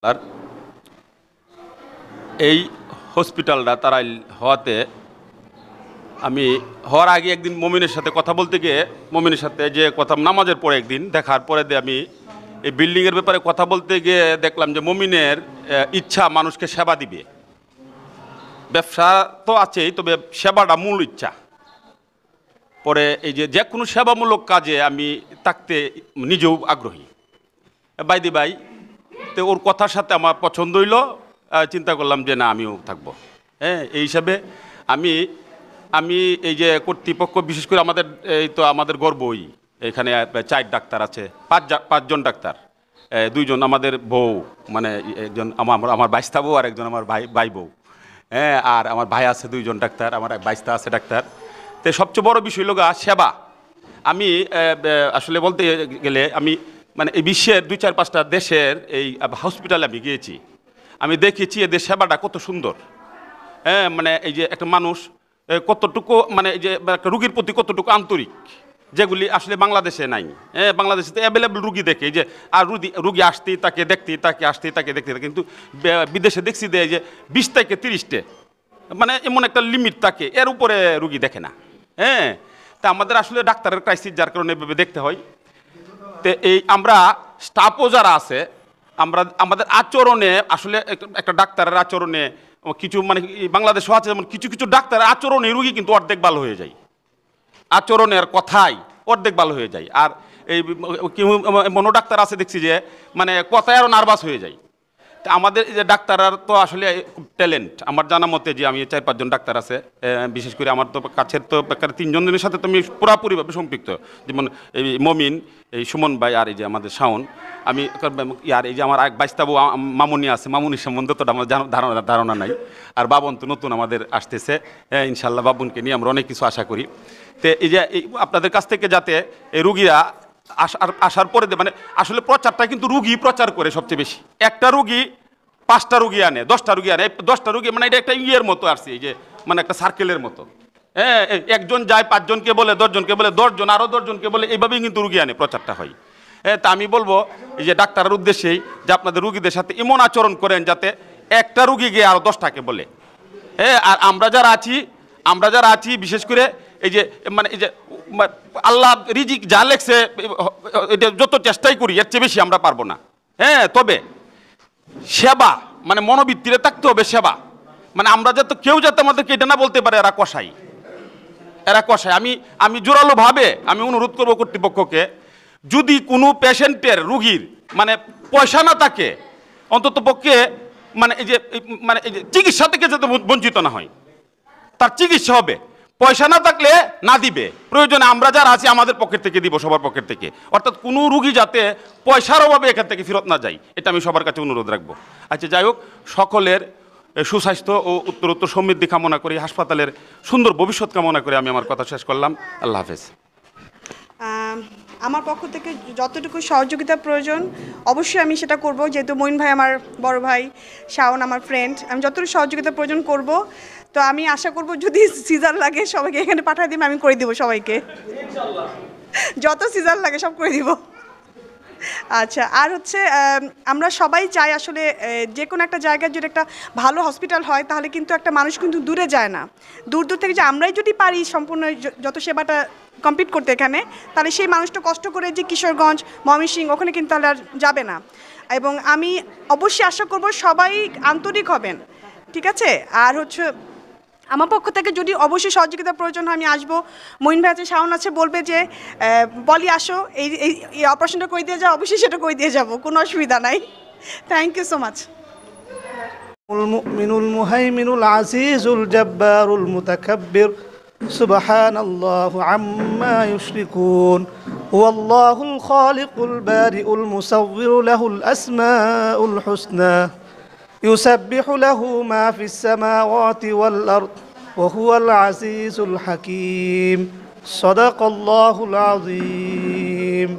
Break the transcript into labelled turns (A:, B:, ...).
A: আর এই হসপিটালটা তারাই হওয়াতে আমি হওয়ার আগে একদিন মমিনের সাথে কথা বলতে গিয়ে মমিনের সাথে যে কথা নামাজের পরে একদিন দেখার পরে আমি এই বিল্ডিংয়ের ব্যাপারে কথা বলতে গিয়ে দেখলাম যে মমিনের ইচ্ছা মানুষকে সেবা দিবে। ব্যবসা তো আছেই, তবে সেবাটা মূল ইচ্ছা। পরে এই যে কোনো সেবামূলক কাজে আমি থাকতে নিজেও আগ্রহী। বাইদি ভাই তো ওর কথার সাথে আমার পছন্দ হইল, চিন্তা করলাম যে না আমিও থাকবো। হ্যাঁ, এই হিসাবে আমি আমি এই যে কর্তৃপক্ষ, বিশেষ করে আমাদের গর্বই এখানে 4 ডাক্তার আছে, 5জন ডাক্তার, 2জন আমাদের বউ, মানে একজন আমার বাইস্তা বউ আর একজন আমার ভাই বউ। হ্যাঁ, আর আমার ভাই আছে 2জন ডাক্তার, আমার বাইস্তা আছে ডাক্তার। তো সবচেয়ে বড় বিষয় হলো সেবা। আমি আসলে বলতে গেলে আমি মানে এই বিশ্বের 2-4-5টা দেশের এই হসপিটালে আমি গিয়েছি। আমি দেখেছি এদের সেবাটা কত সুন্দর। হ্যাঁ, মানে এই যে একটা মানুষ কতটুকু, মানে এই যে একটা রুগীর প্রতি কতটুকু আন্তরিক, যেগুলি আসলে বাংলাদেশে নাই। হ্যাঁ, বাংলাদেশে তো অ্যাভেলেবল রুগী দেখে যে, আর রুগী আসতেই তাকে দেখতেই তাকে, আসতেই তাকে দেখতে থাকে। কিন্তু বিদেশে দেখছি দেয় যে 20 থেকে 30টে, মানে এমন একটা লিমিট থাকে, এর উপরে রুগী দেখে না। হ্যাঁ, তা আমাদের আসলে ডাক্তারের ক্রাইসিস, যার কারণে এভাবে দেখতে হয়। তো এই আমরা স্টাফও যারা আছে, আমাদের আচরণে আসলে একটা ডাক্তারের আচরণে কিছু, মানে বাংলাদেশও আছে যেমন কিছু কিছু ডাক্তারের আচরণে রুগী কিন্তু অর্ধেক ভালো হয়ে যায়, আচরণের কথাই অর্ধেক ভালো হয়ে যায়। আর এই মনো ডাক্তার আছে দেখছি যে মানে কথায় আরও নার্ভাস হয়ে যায়। তা আমাদের এই যে ডাক্তাররা তো আসলে খুব ট্যালেন্ট। আমার জানা মতে যে আমি 4-5জন ডাক্তার আছে, বিশেষ করে আমার তো কাছের তো 3জনের সাথে তো আমি পুরাপুরিভাবে সম্পৃক্ত, যেমন এই মমিন, এই সুমন ভাই, আর এই যে আমাদের শাওন। আমি আর এই যে আমার এক বাইস্তাবু মামুনি আছে, মামুনির সম্বন্ধে তো আমার ধারণা নাই। আর বাবন তো নতুন আমাদের আসতেছে, ইনশাল্লাহ বাবুনকে নিয়ে আমরা অনেক কিছু আশা করি। তো এই যে আপনাদের কাছ থেকে যাতে এই রুগীরা আসার পরে মানে আসলে প্রচারটা কিন্তু রুগী প্রচার করে সবচেয়ে বেশি। একটা রুগী 5টা রুগী আনে, 10টা রুগী আনে, 10টা রুগী, মানে এটা একটা ইয়ের মতো আসছে, এই যে মানে একটা সার্কেলের মতো। হ্যাঁ, একজন যায় 5জনকে বলে, 10জনকে বলে, 10জন আরও 10জনকে বলে, এইভাবেই কিন্তু রুগী আনে, প্রচারটা হয়। হ্যাঁ, তা আমি বলবো এই যে ডাক্তারের উদ্দেশ্যেই যে আপনাদের রুগীদের সাথে এমন আচরণ করেন যাতে একটা রুগী গিয়ে আরও 10টাকে বলে। হ্যাঁ, আর আমরা যারা আছি বিশেষ করে এই যে মানে এই যে আল্লাহ রিজিক যা লেখছে, এটা যত চেষ্টাই করি এর চেয়ে বেশি আমরা পারবো না। হ্যাঁ, তবে সেবা মানে মনোবৃত্তিরে থাকতে হবে সেবা। মানে আমরা যাতে কেউ যাতে আমাদেরকে এটা না বলতে পারে এরা কষাই। আমি জোরালোভাবে আমি অনুরোধ করবো কর্তৃপক্ষকে, যদি কোনো পেশেন্টের, রুগীর মানে পয়সা না থাকে, অন্তত পক্ষে মানে এই যে চিকিৎসা থেকে যাতে বঞ্চিত না হয়। তার চিকিৎসা হবে, পয়সা না থাকলে না দিবে, প্রয়োজনে আমরা যারা আছি আমাদের পকেট থেকে দিব, সবার পকেট থেকে। অর্থাৎ কোনো রুগী যাতে পয়সার অভাবে এখান থেকে ফেরত না যায়, এটা আমি সবার কাছে অনুরোধ রাখবো। আচ্ছা, যাই হোক, সকলের সুস্বাস্থ্য ও উত্তরোত্তর সমৃদ্ধি কামনা করি, হাসপাতালের সুন্দর ভবিষ্যৎ কামনা করে আমি আমার কথা শেষ করলাম। আল্লাহ হাফেজ।
B: আমার পক্ষ থেকে যতটুকু সহযোগিতা প্রয়োজন অবশ্যই আমি সেটা করব, যেহেতু মঈন ভাই আমার বড় ভাই, শাওন আমার ফ্রেন্ড, আমি যতটুকু সহযোগিতা প্রয়োজন করব। তো আমি আশা করব যদি সিজার লাগে সবাইকে এখানে পাঠিয়ে দিই, আমি করে দিব সবাইকে, যত সিজার লাগে সব করে দিব। আচ্ছা, আর হচ্ছে আমরা সবাই চাই আসলে যে কোনো একটা জায়গায় যদি একটা ভালো হসপিটাল হয় তাহলে কিন্তু একটা মানুষ কিন্তু দূরে যায় না, দূর দূর থেকে যে আমরাই যদি পারি সম্পূর্ণ যত সেবাটা কমপ্লিট করতে এখানে, তাহলে সেই মানুষটা কষ্ট করে যে কিশোরগঞ্জ, ময়মনসিংহ ওখানে কিন্তু তাহলে আর যাবে না। এবং আমি অবশ্যই আশা করব সবাই আন্তরিক হবেন, ঠিক আছে? আর হচ্ছে আমার পক্ষ থেকে যদি অবশ্যই সহযোগিতা প্রয়োজন হয় আমি আসবো। মঈন ভাই আছে, শাওন আছে, বলবে যে বলি আসো এই অপারেশনটা করে দিয়ে যাও, অবশ্যই সেটা করে দিয়ে যাবো, কোনো অসুবিধা নাই। Thank you so much.
C: المؤمن المهيمن العزيز الجبار المتكبر سبحان الله عما يشركون هو الله الخالق البارئ المصور له الأسماء الحسنى يسبح له ما في السماوات والأرض وهو العزيز الحكيم صدق الله العظيم.